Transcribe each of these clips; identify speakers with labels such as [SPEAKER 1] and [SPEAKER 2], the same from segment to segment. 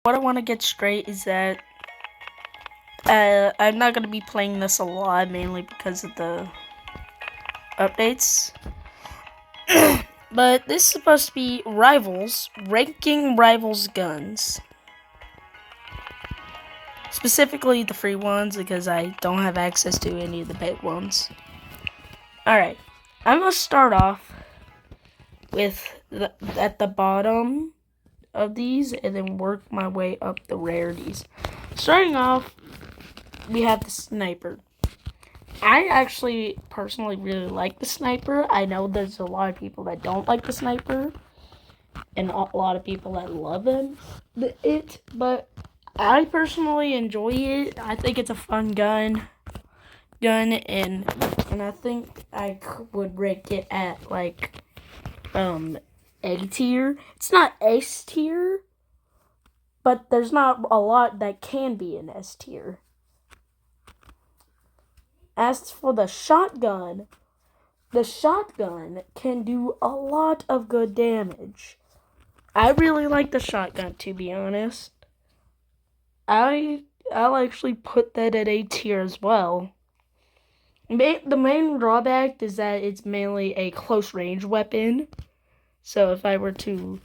[SPEAKER 1] what I want to get straight is that I'm not going to be playing this a lot, mainly because of the updates. But this is supposed to be Rivals, ranking Rivals guns. Specifically the free ones, because I don't have access to any of the paid ones. Alright, I'm going to start off with at the bottom of these and then work my way up the rarities. Starting off, we have the sniper. I actually personally really like the sniper. I know there's a lot of people that don't like the sniper and a lot of people that love it, but I personally enjoy it. I think it's a fun gun, and I think I would rank it at like A tier. It's not S tier, but there's not a lot that can be an S tier. As for the shotgun can do a lot of good damage. I really like the shotgun, to be honest. I'll actually put that at A tier as well. The main drawback is that it's mainly a close range weapon. So if I were to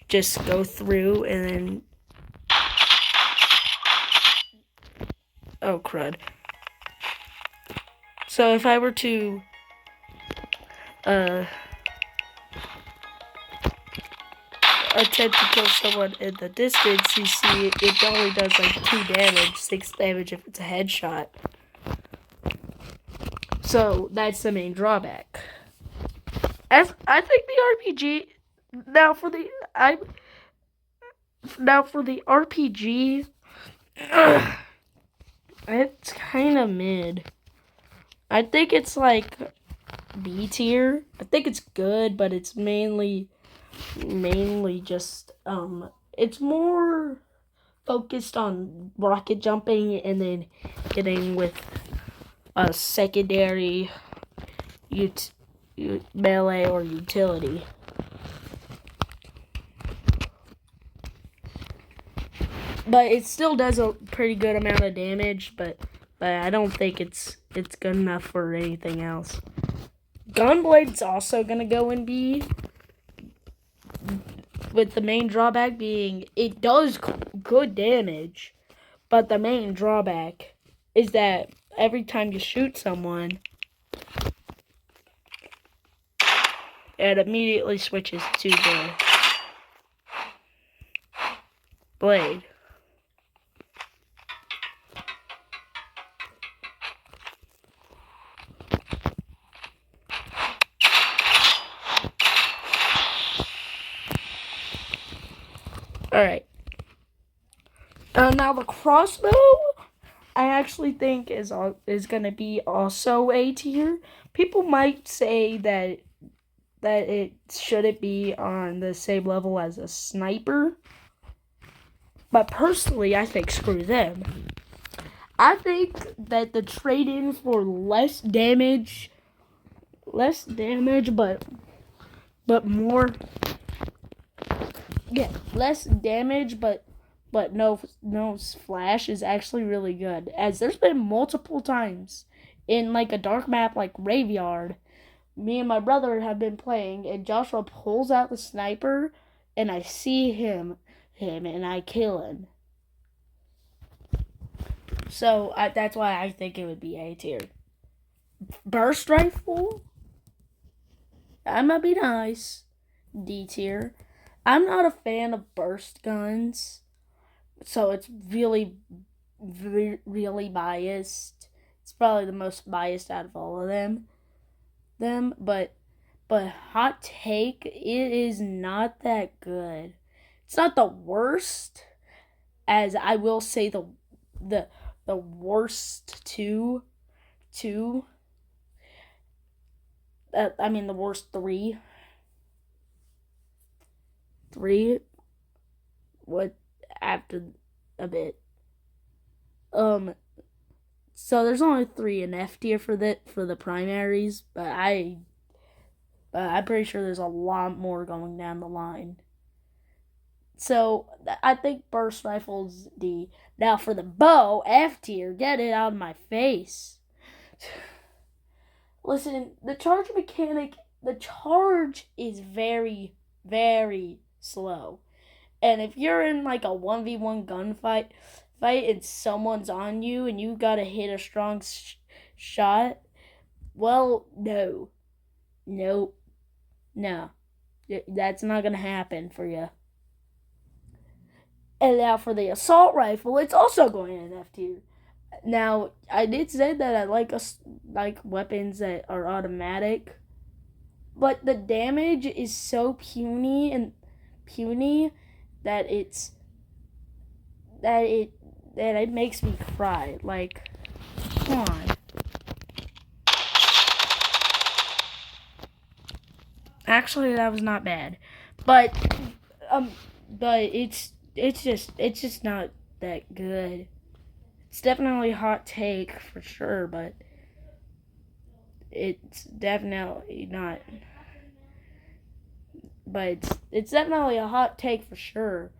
[SPEAKER 1] just go through and then... Oh, crud. So if I were to attempt to kill someone in the distance, you see it only does like 2 damage, 6 damage if it's a headshot. So that's the main drawback. I think the RPG now for the RPG it's kind of mid. I think it's like B tier. I think it's good, but it's mainly just it's more focused on rocket jumping and then getting with a secondary melee or utility. But it still does a pretty good amount of damage, but I don't think it's good enough for anything else. Gunblade's also gonna go in B, with the main drawback being it does good damage, but the main drawback is that every time you shoot someone, it immediately switches to the blade. Alright. Now the crossbow, I actually think is going to be also A tier. People might say that it shouldn't be on the same level as a sniper. But personally, I think screw them. I think that the trade-in for less damage, but more, less damage, but no flash is actually really good. As there's been multiple times in like a dark map like Graveyard, me and my brother have been playing, and Joshua pulls out the sniper, and I see him, and I kill him. So that's why I think it would be A tier. Burst rifle, that might be nice. D tier. I'm not a fan of burst guns, so it's really biased. It's probably the most biased out of all of them. But hot take, it is not that good. It's not the worst, as I will say the worst two. I mean the worst three. What after a bit. So there's only 3 in F tier for the primaries, but I'm pretty sure there's a lot more going down the line. So I think burst rifle's D. Now for the bow, F tier. Get it out of my face. Listen, the charge mechanic, the charge is very, very slow. And if you're in like a 1v1 gunfight and someone's on you and you gotta hit a strong shot, well, no. Nope. No. That's not gonna happen for you. And now for the assault rifle, it's also going in F tier. Now, I did say that I like weapons that are automatic, but the damage is so puny that it makes me cry. Like, come on. Actually, that was not bad, but it's just not that good. It's definitely a hot take for sure, but it's definitely not. But it's definitely a hot take for sure,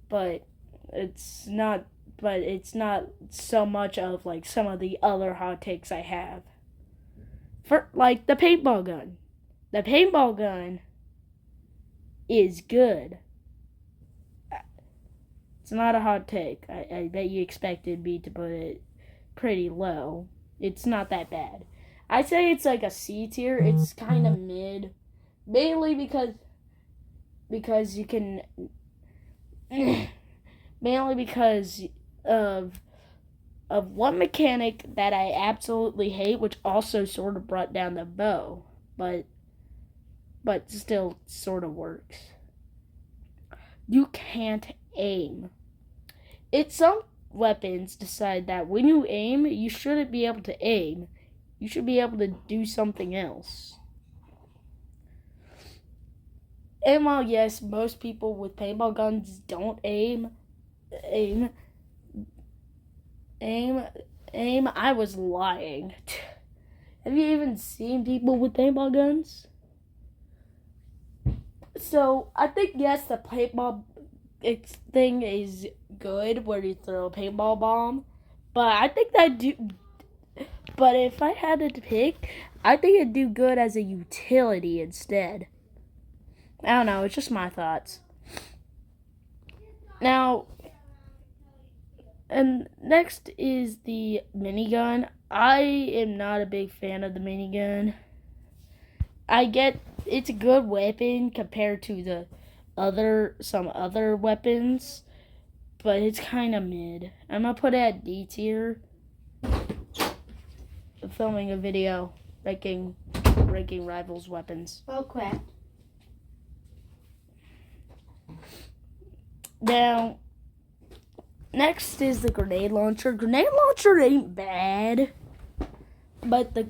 [SPEAKER 1] but it's not. But it's not so much of like some of the other hot takes I have. For like the paintball gun. The paintball gun is good. It's not a hot take. I bet you expected me to put it pretty low. It's not that bad. I say it's like a C tier. It's kind of mid, mainly because you can, mainly because of one mechanic that I absolutely hate, which also sort of brought down the bow, but still sort of works. You can't aim. It's some weapons decide that when you aim, you shouldn't be able to aim. You should be able to do something else. And while yes, most people with paintball guns don't aim, I was lying. Have you even seen people with paintball guns? So I think yes, the paintball thing is good where you throw a paintball bomb, but I think that do. But if I had to pick, I think it'd do good as a utility instead. I don't know. It's just my thoughts. Now, and next is the minigun. I am not a big fan of the minigun. I get it's a good weapon compared to some other weapons, but it's kind of mid. I'm gonna put it at D tier. I'm filming a video ranking rivals weapons.
[SPEAKER 2] Oh crap.
[SPEAKER 1] Now, next is the grenade launcher. Grenade launcher ain't bad, but the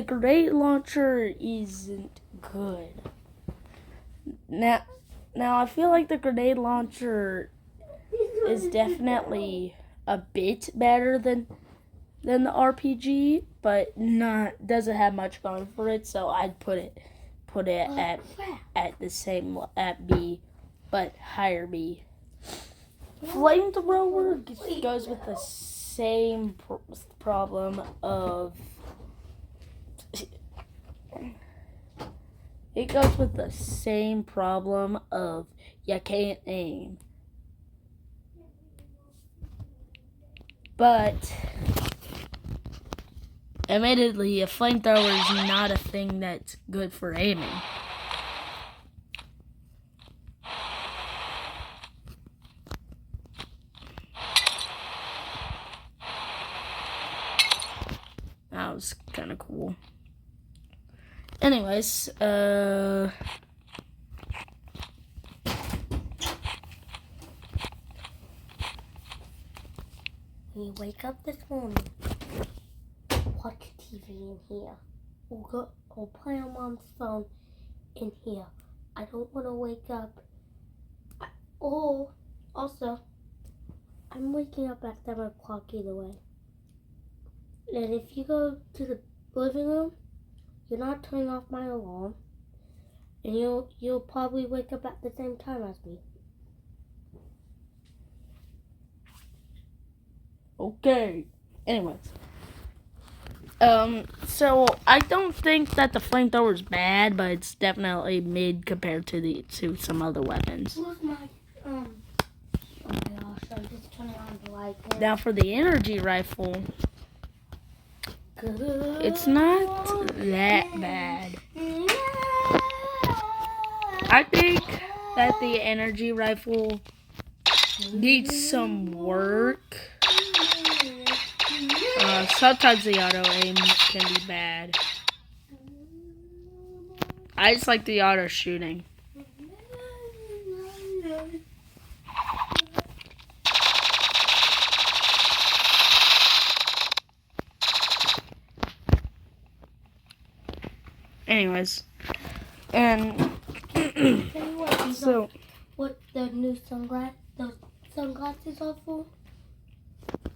[SPEAKER 1] grenade launcher isn't good. Now I feel like the grenade launcher is definitely a bit better than the RPG, but doesn't have much going for it. So I'd put it at the same at B, but higher B. Flamethrower goes with the same problem of. It goes with the same problem of you can't aim. But admittedly, a flamethrower is not a thing that's good for aiming. That was kind of cool. Anyways,
[SPEAKER 2] When you wake up this morning, watch TV in here. Or play on mom's phone in here. I don't want to wake up. Or, also, I'm waking up at 7 o'clock either way. And if you go to the living room, you're not turning off my alarm. And you'll probably wake up at the same time as me.
[SPEAKER 1] Okay. Anyways. So I don't think that the flamethrower is bad, but it's definitely mid compared to some other weapons.
[SPEAKER 2] Where's my oh my gosh, I'm just turning on the light.
[SPEAKER 1] Now for the energy rifle, it's not that bad. I think that the energy rifle needs some work. Sometimes the auto aim can be bad. I just like the auto shooting. Anyways, and so
[SPEAKER 2] what the new sunglasses are for?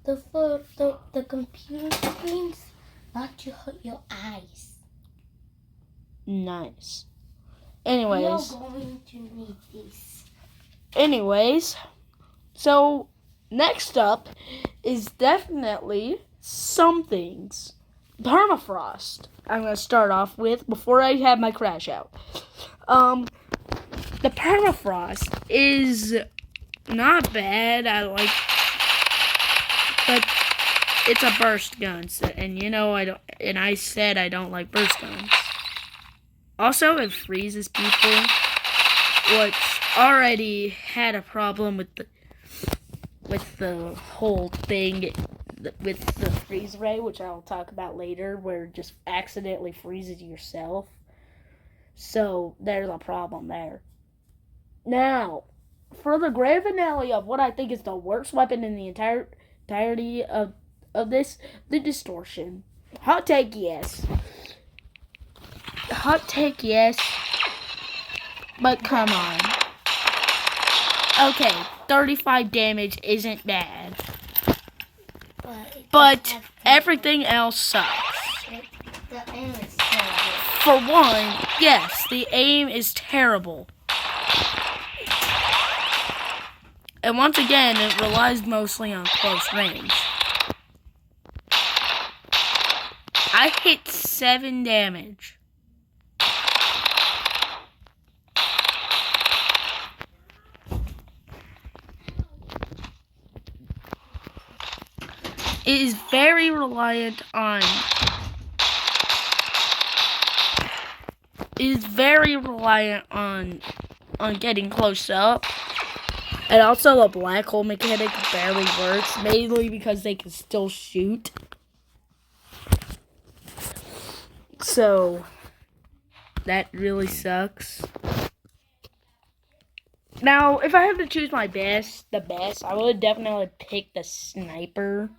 [SPEAKER 2] The computer screens, not to hurt your eyes.
[SPEAKER 1] nice. Anyways,
[SPEAKER 2] You're going to need these.
[SPEAKER 1] Anyways, so next up is definitely some things. Permafrost. I'm gonna start off with before I have my crash out. The permafrost is not bad. I like, but it's a burst gun, and I said I don't like burst guns. Also, it freezes people, which already had a problem with the whole thing with the freeze ray, which I'll talk about later, where it just accidentally freezes yourself. So there's a problem there. Now, for the grand finale of what I think is the worst weapon in the entirety of this, the distortion. Hot take, yes. Hot take, yes. But come on. Okay, 35 damage isn't bad. But everything else sucks.
[SPEAKER 2] The aim is terrible.
[SPEAKER 1] For one, yes, the aim is terrible. And once again, it relies mostly on close range. I hit 7 damage. It is very reliant on getting close up. And also the black hole mechanic barely works, mainly because they can still shoot. So that really sucks. Now, if I had to choose the best, I would definitely pick the sniper.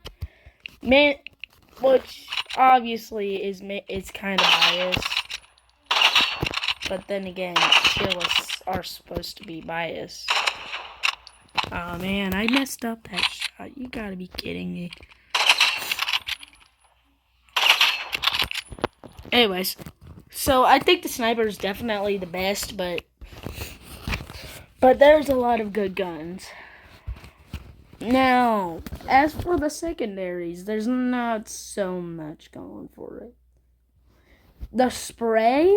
[SPEAKER 1] Which obviously is kind of biased. But then again, kills are supposed to be biased. Oh man, I messed up that shot. You gotta be kidding me. Anyways, so I think the sniper is definitely the best, but there's a lot of good guns. Now, as for the secondaries, there's not so much going for it. The spray?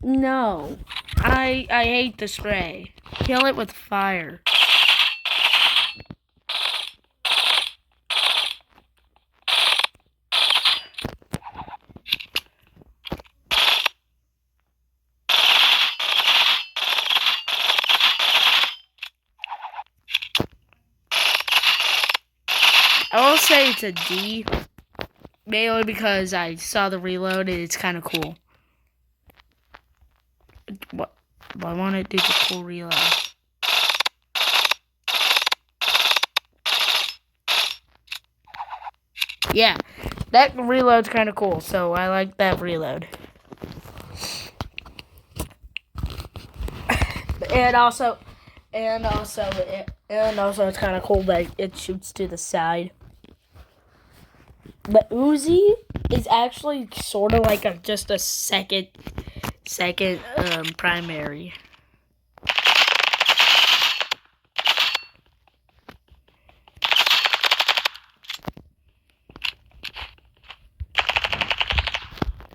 [SPEAKER 1] No. I hate the spray. Kill it with fire. I will say it's a D, mainly because I saw the reload and it's kind of cool. What? I want to do the cool reload. Yeah, that reload's kind of cool, so I like that reload. And also it's kind of cool that it shoots to the side. The Uzi is actually sort of like just a second primary.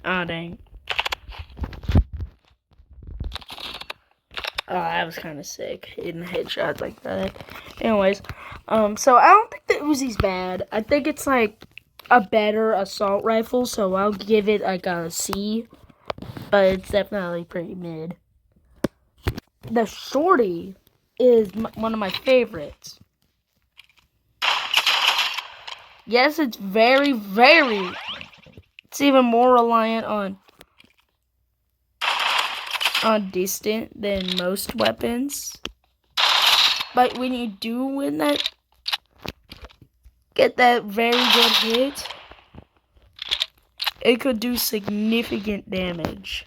[SPEAKER 1] Oh dang. Oh, that was kind of sick, hitting headshots like that. Anyways, so I don't think the Uzi's bad. I think it's like a better assault rifle, so I'll give it like a C. But it's definitely pretty mid. The Shorty is one of my favorites. Yes, it's very, it's even more reliant on distant than most weapons. But when you do win that, get that very good hit, it could do significant damage.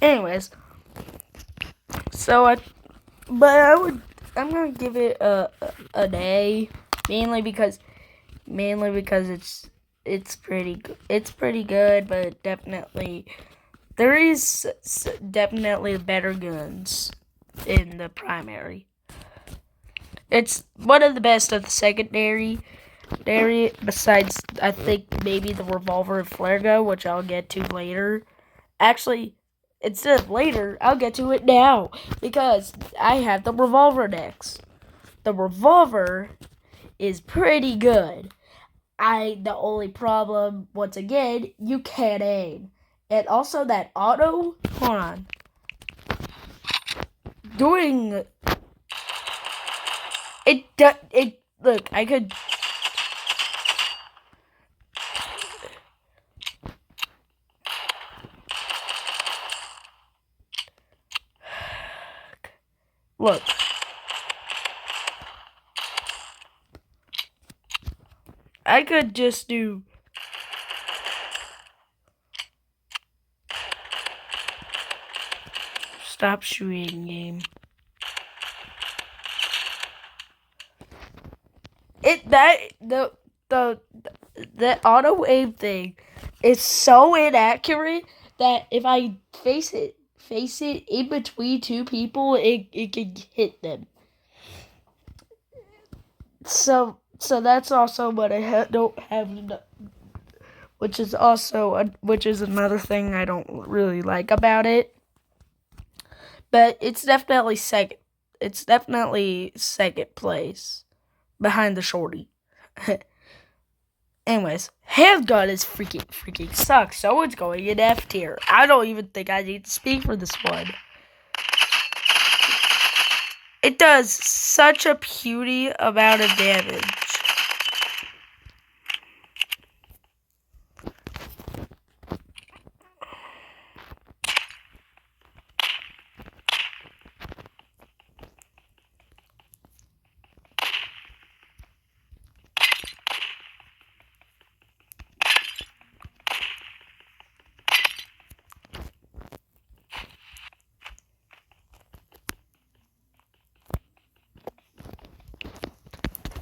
[SPEAKER 1] Anyways, so I'm gonna give it an A, mainly because it's pretty good, but definitely there is definitely better guns in the primary. It's one of the best of the secondary. Besides, I think maybe the revolver and flare gun, which I'll get to later. Actually, instead of later, I'll get to it now because I have the revolver next. The revolver is pretty good. The only problem, once again, you can't aim. And also that auto, hold on. Look, I could. Look. I could just do. Stop shooting game. The auto aim thing is so inaccurate that if I face it in between two people, it can hit them. So that's also what I don't have, which is another thing I don't really like about it. But it's definitely second. It's definitely second place behind the Shorty. Anyways, handgun is freaking sucks. So it's going in F tier. I don't even think I need to speak for this one. It does such a puny amount of damage.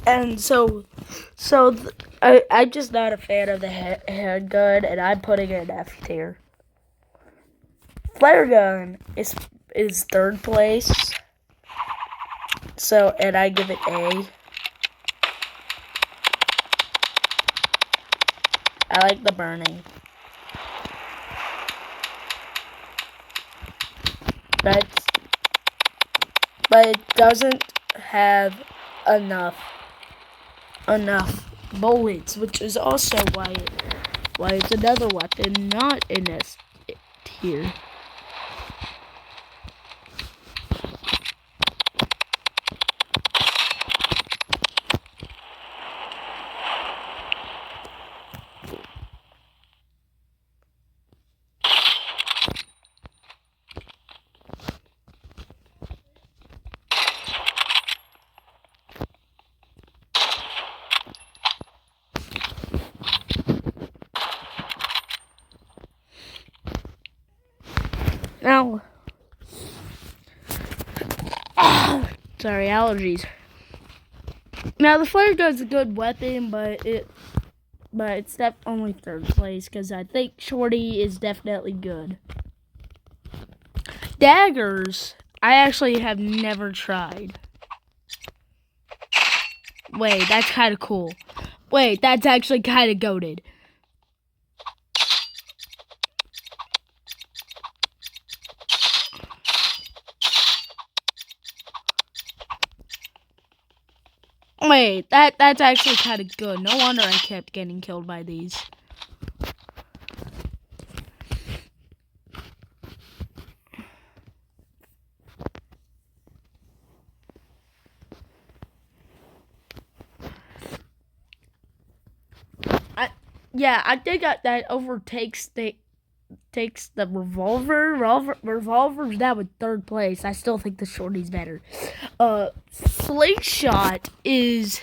[SPEAKER 1] And I'm just not a fan of the handgun, and I'm putting it in F tier. Flare gun is third place. So, and I give it A. I like the burning. But it doesn't have enough bullets, which is also why it's another weapon not in S tier. Now, sorry, allergies. Now the flare gun's a good weapon, but it's only third place because I think Shorty is definitely good. Daggers, I actually have never tried. Wait, that's kind of cool. Wait, that's actually kind of goated. Wait, that's actually kind of good. No wonder I kept getting killed by these. I think that overtakes takes the revolver. Revolver's now in third place. I still think the Shorty's better. Slingshot is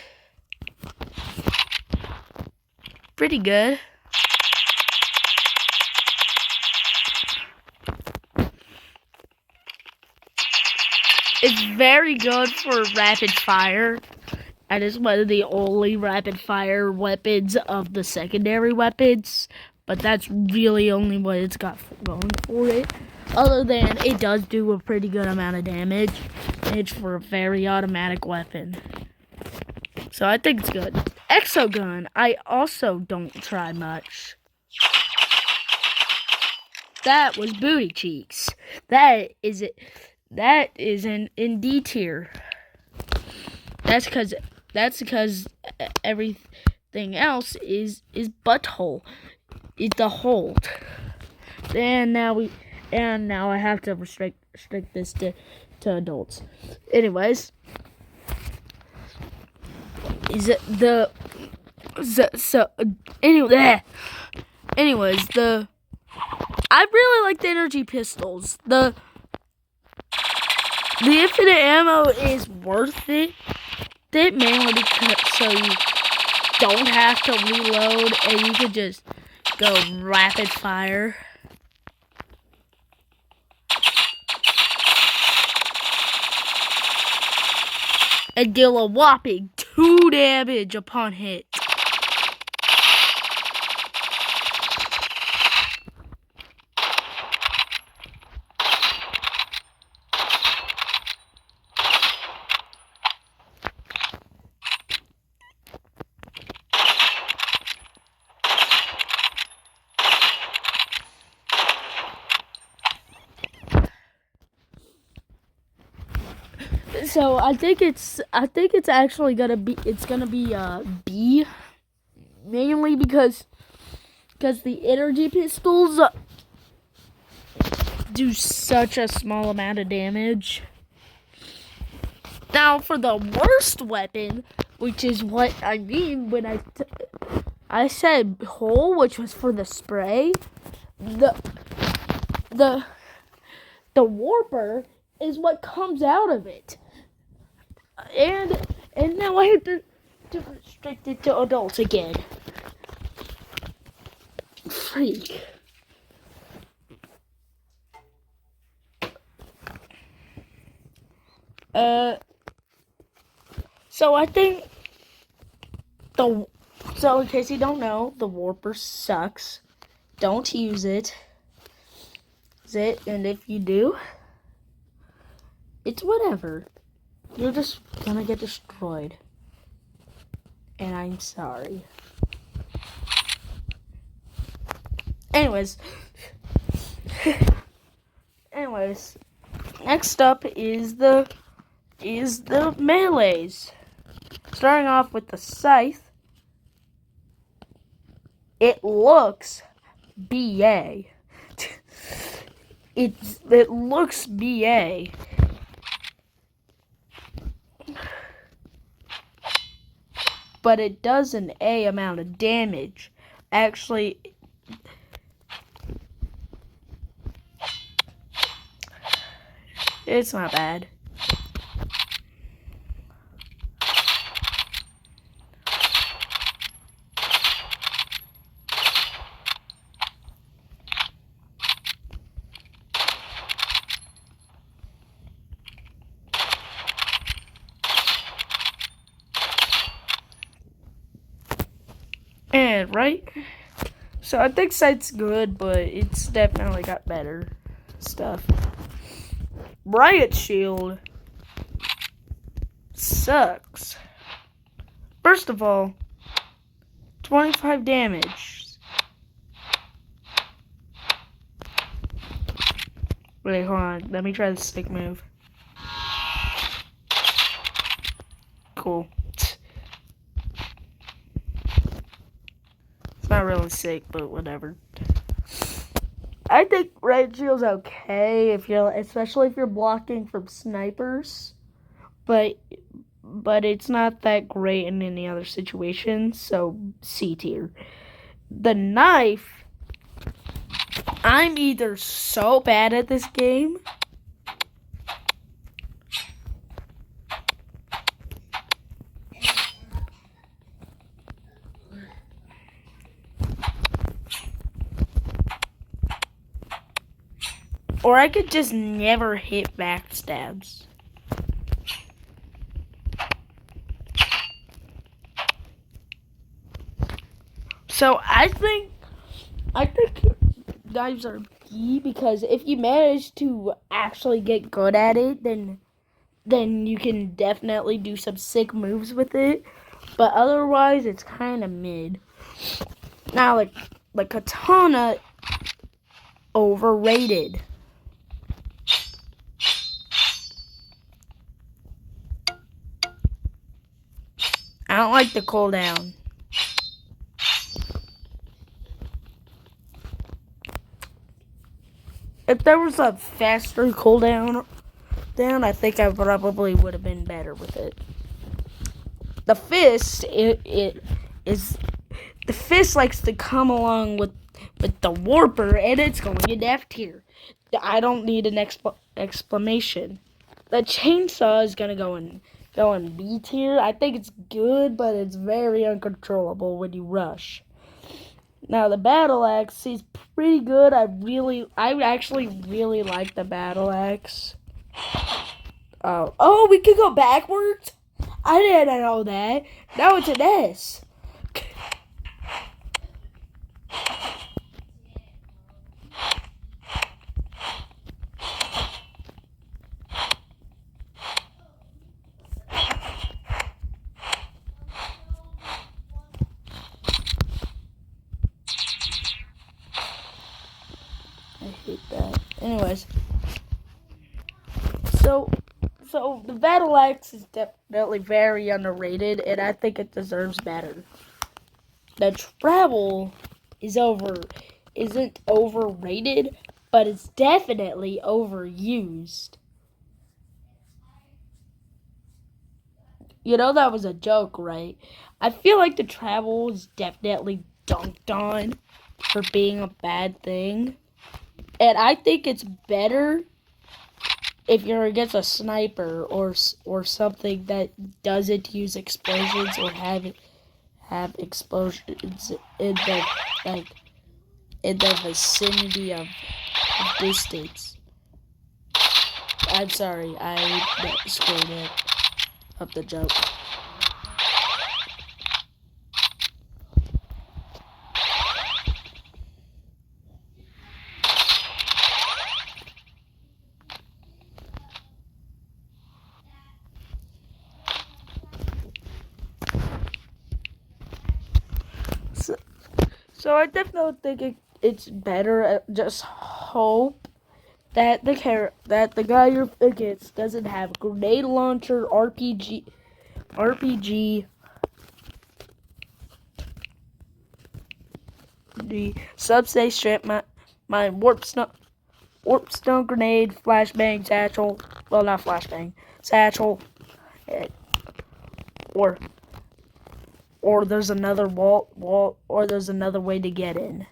[SPEAKER 1] pretty good. It's very good for rapid fire. That is one of the only rapid fire weapons of the secondary weapons. But that's really only what it's got going for it. Other than it does do a pretty good amount of damage. It's for a very automatic weapon. So I think it's good. Exogun, I also don't try much. That was Booty Cheeks. That is in D tier. That's because everything else is butthole. It's the hold. And now I have to restrict this to adults. Anyways, is it the anyways, I really like the energy pistols. The infinite ammo is worth it. Mainly because so you don't have to reload and you can just go rapid fire. And deal a whopping 2 damage upon hit. So I think it's actually gonna be B, mainly because the energy pistols do such a small amount of damage. Now for the worst weapon, which is what I mean when I said hole, which was for the spray, the warper is what comes out of it. And now I have to restrict it to adults again. Freak. So I think so in case you don't know, the warper sucks. Don't use it. And if you do, it's whatever. You're just gonna get destroyed. And I'm sorry. Anyways, next up is the melees. Starting off with the scythe. It looks BA. It looks BA. But it does an A amount of damage. Actually, it's not bad. Yeah, right? So I think Sight's good, but it's definitely got better stuff. Riot Shield sucks. First of all, 25 damage. Wait, hold on. Let me try the stick move. Cool. It's not really sick, but whatever. I think Riot Shield's okay if you're, especially if you're blocking from snipers, but it's not that great in any other situations. So C tier. The knife, I'm either so bad at this game or I could just never hit backstabs. So I think knives are key because if you manage to actually get good at it, then you can definitely do some sick moves with it. But otherwise, it's kind of mid. Now, like katana, overrated. I don't like the cooldown. If there was a faster cooldown, I think I probably would have been better with it. The fist, it is the fist likes to come along with the warper, and it's going in F tier. I don't need an explanation. The chainsaw is gonna go in B tier. I think it's good, but it's very uncontrollable when you rush. Now the battle axe is pretty good. I actually really like the battle axe. Oh, we could go backwards. I didn't know that. Now it's an S. I hate that. Anyways, so the battle axe is definitely very underrated, and I think it deserves better. The travel isn't overrated, but it's definitely overused. You know that was a joke, right? I feel like the travel is definitely dunked on for being a bad thing. And I think it's better if you're against a sniper or something that doesn't use explosions or have explosions in the vicinity of distance. I'm sorry, I screwed it up the joke. So I definitely think it's better. Just hope that the guy you're against doesn't have grenade launcher, RPG, the substation strip mine, warp stone grenade, flashbang, satchel. Well, not flashbang, satchel, or there's another wall, or there's another way to get in.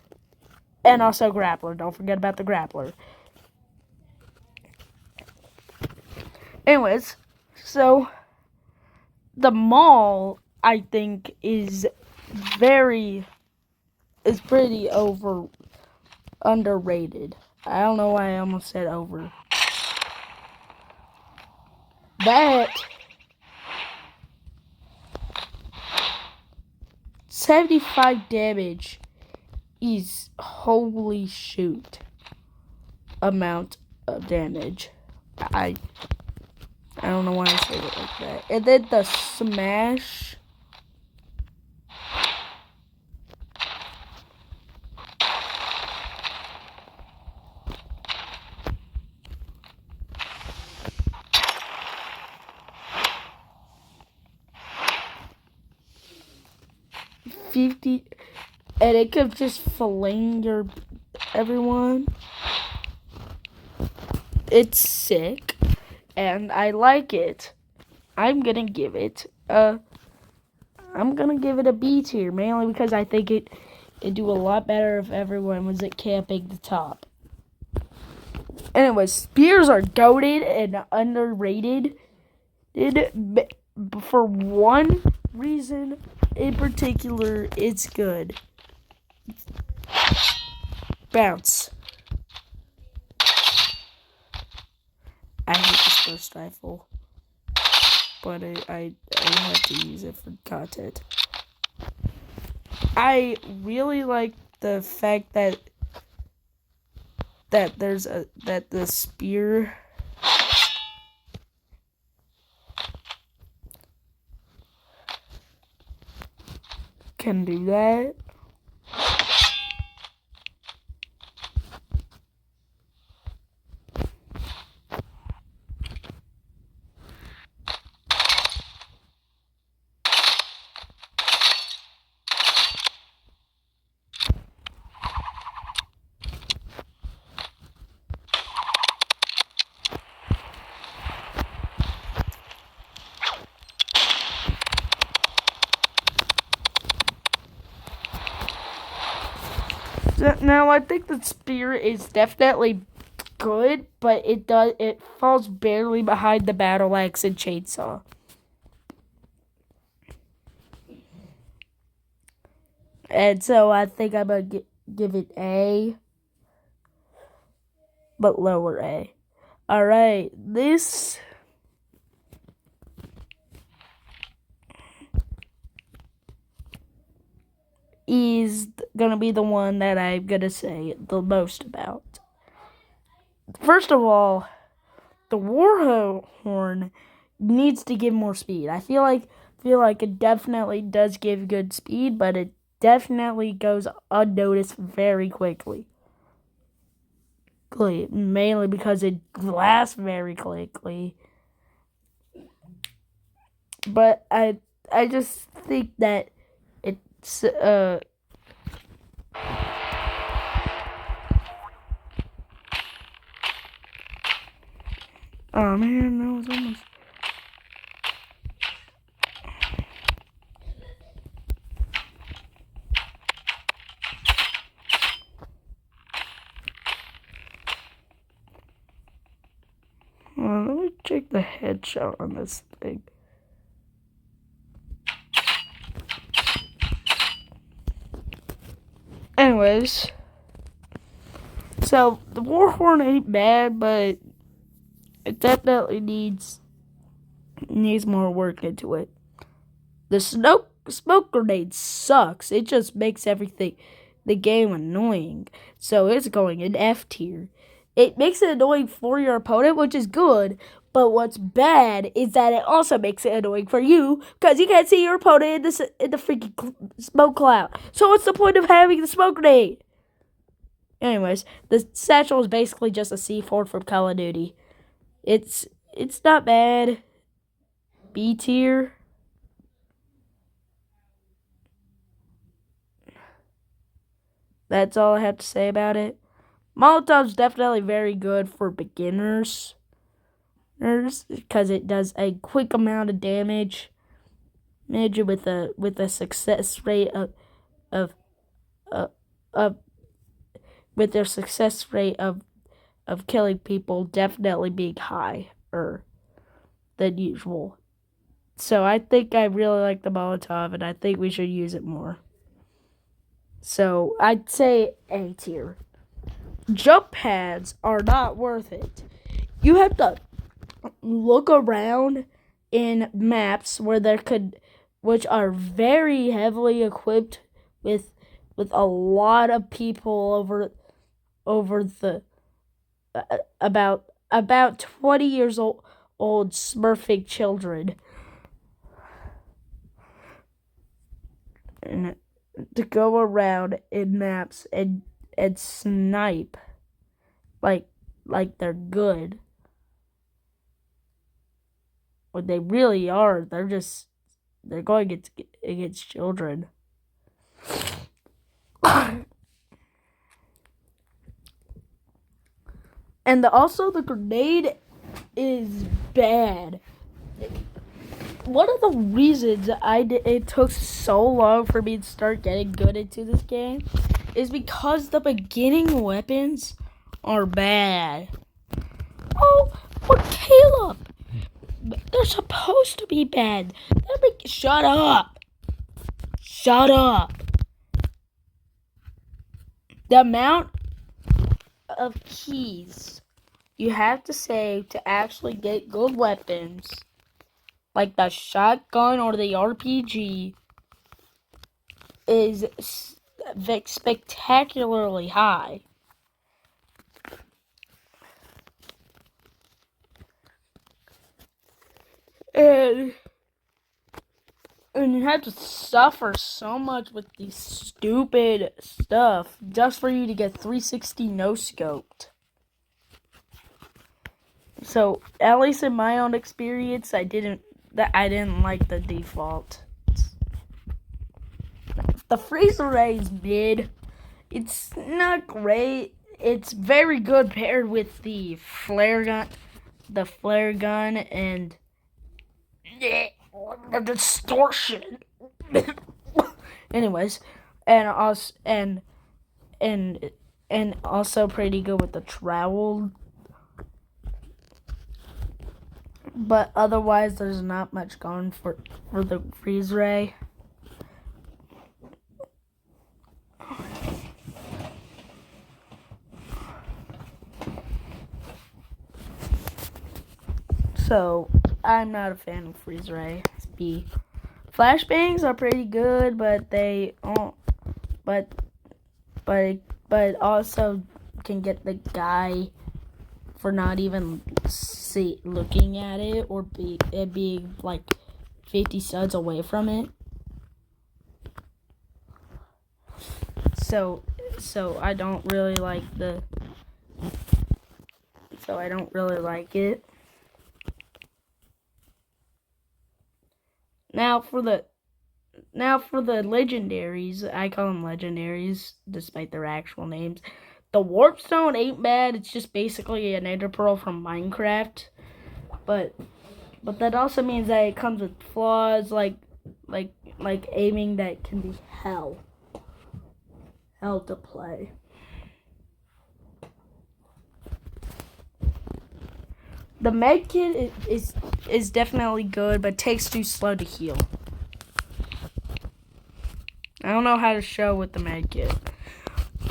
[SPEAKER 1] And also grappler. Don't forget about the grappler. Anyways, so the mall, I think, is pretty underrated. I don't know why I almost said over. That 75 damage is holy shoot amount of damage. I don't know why I say it like that. And then the smash. $50, and it could just fillet your everyone. It's sick, and I like it. I'm gonna give it a B tier, mainly because I think it'd do a lot better if everyone was at camping the top. Anyways, spears are goated and underrated. For one reason in particular, it's good. Bounce. I hate this burst rifle, but I have to use it for content. I really like the fact that the spear can do that. Now I think the spear is definitely good, but it falls barely behind the battle axe and chainsaw. And so I think I'm gonna give it A, but lower A. All right, this is gonna be the one that I'm gonna say the most about. First of all, the Warhorn needs to give more speed. I feel like it definitely does give good speed, but it definitely goes unnoticed very quickly. Mainly because it lasts very quickly. But I just think that it's oh man, that was almost. Well, let me check the headshot on this thing. Anyways, so the Warhorn ain't bad, but it definitely needs more work into it. The smoke grenade sucks. It just makes the game annoying. So it's going in F tier. It makes it annoying for your opponent, which is good. But what's bad is that it also makes it annoying for you because you can't see your opponent in the freaking smoke cloud. So what's the point of having the smoke grenade? Anyways, the satchel is basically just a C4 from Call of Duty. It's not bad. B tier. That's all I have to say about it. Molotov's definitely very good for beginners because it does a quick amount of damage with a success rate of killing people definitely being higher than usual. So I think I really like the Molotov, and I think we should use it more. So I'd say A tier. Jump pads are not worth it. You have to look around in maps where there could which are very heavily equipped with a lot of people over the about 20 years old smurfing children, and to go around in maps and snipe like they're good. What they really are, they're going against children. And also the grenade is bad. One of the reasons it took so long for me to start getting good into this game is because the beginning weapons are bad. Oh, but Caleb, they're supposed to be bad. Shut up. Shut up. The amount of keys you have to save to actually get good weapons, like the shotgun or the RPG, is spectacularly high. And you have to suffer so much with these stupid stuff just for you to get 360 no scoped. So at least in my own experience, I didn't like the default. The freeze array is mid. It's not great. It's very good paired with the flare gun, and the distortion. Anyways, and also pretty good with the trowel. But otherwise, there's not much going for the freeze ray. So I'm not a fan of freeze ray. B. Flashbangs are pretty good, but they but also can get the guy for not even looking at it or being like 50 studs away from it. So I don't really like it. Now for the legendaries, I call them legendaries despite their actual names. The warp stone ain't bad. It's just basically an ender pearl from Minecraft. But that also means that it comes with flaws like aiming that can be hell to play. The medkit is definitely good, but takes too slow to heal. I don't know how to show with the medkit.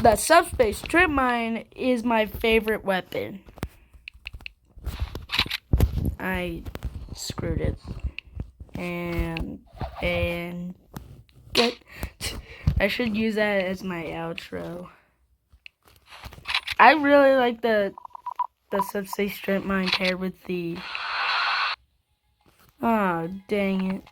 [SPEAKER 1] The subspace strip mine is my favorite weapon. I screwed it. And get. I should use that as my outro. I really like the subspace strip mine paired with the. Oh, dang it.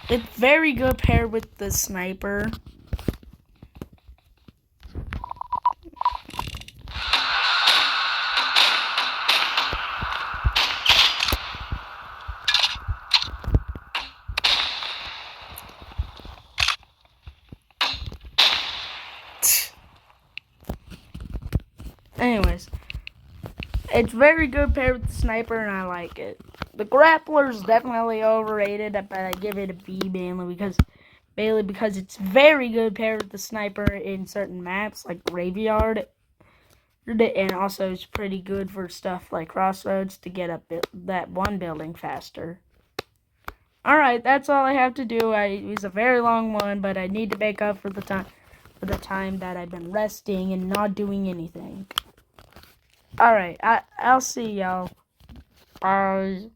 [SPEAKER 1] It's very good paired with the sniper. Anyways, it's very good paired with the sniper, and I like it. The grappler is definitely overrated, but I give it a B mainly because it's very good paired with the sniper in certain maps like Graveyard, and also it's pretty good for stuff like Crossroads to get up that one building faster. Alright, that's all I have to do. It was a very long one, but I need to make up for the time. for the time that I've been resting and not doing anything. Alright, I'll see y'all. Alright.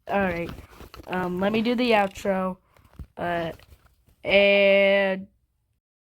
[SPEAKER 1] Let me do the outro. And